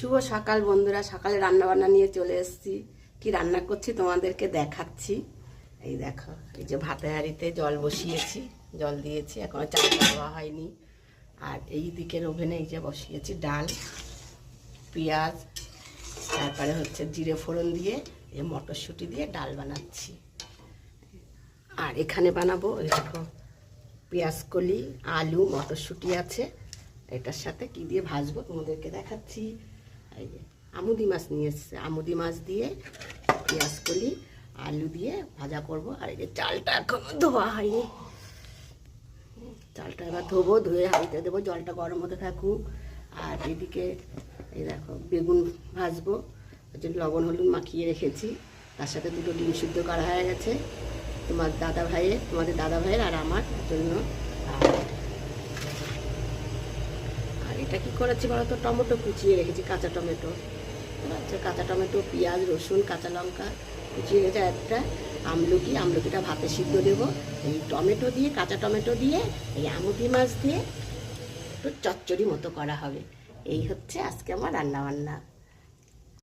শুভ সকাল বন্ধুরা। সকালে রান্না বান্না নিয়ে চলে এসেছি। কি রান্না করছি তোমাদেরকে দেখাচ্ছি। এই দেখো, এই যে ভাতে হাঁড়িতে জল বসিয়েছি, জল দিয়েছি, এখনো চালটা দেওয়া হয়নি। আর এই দিকের ওভেনে এই যে বসিয়েছি ডাল, পেঁয়াজ, তারপরে হচ্ছে জিরে ফোড়ন দিয়ে এই মটরশুঁটি দিয়ে ডাল বানাচ্ছি। আর এখানে বানাবো এই দেখো পেঁয়াজ কলি, আলু, মটরশুঁটি আছে। এটার সাথে কি দিয়ে ভাজবো তোমাদেরকে দেখাচ্ছি। এই যে আমুদি মাছ নিয়ে এসছে, আমুদি মাছ দিয়ে পেঁয়াজ কলি আলু দিয়ে ভাজা করব। আর এই যে চালটা এখনো ধোয়া হয়নি, চালটা এবার ধোবো, ধুয়ে হাঁড়িতে দেবো, জলটা গরম হতে থাকুক। আর এদিকে এই দেখো বেগুন ভাজবো, ওই জন্য লবণ হলুদ মাখিয়ে রেখেছি। তার সাথে দুটো ডিম সিদ্ধ করা হয়ে গেছে তোমাদের দাদা ভাইয়ের আর আমার জন্য। আর এটা কি করেছি বলো তো, টমেটো কুচিয়ে রেখেছি, কাঁচা টমেটো। আচ্ছা, কাঁচা টমেটো, পেঁয়াজ, রসুন, কাঁচা লঙ্কা কুচিয়ে রেখেছে। একটা আমলকিটা ভাতে সিদ্ধ দেবো। এই টমেটো দিয়ে, কাঁচা টমেটো দিয়ে, এই আমুদি মাছ দিয়ে একটু চচ্চড়ি মতো করা হবে। এই হচ্ছে আজকে আমার রান্নাবান্না।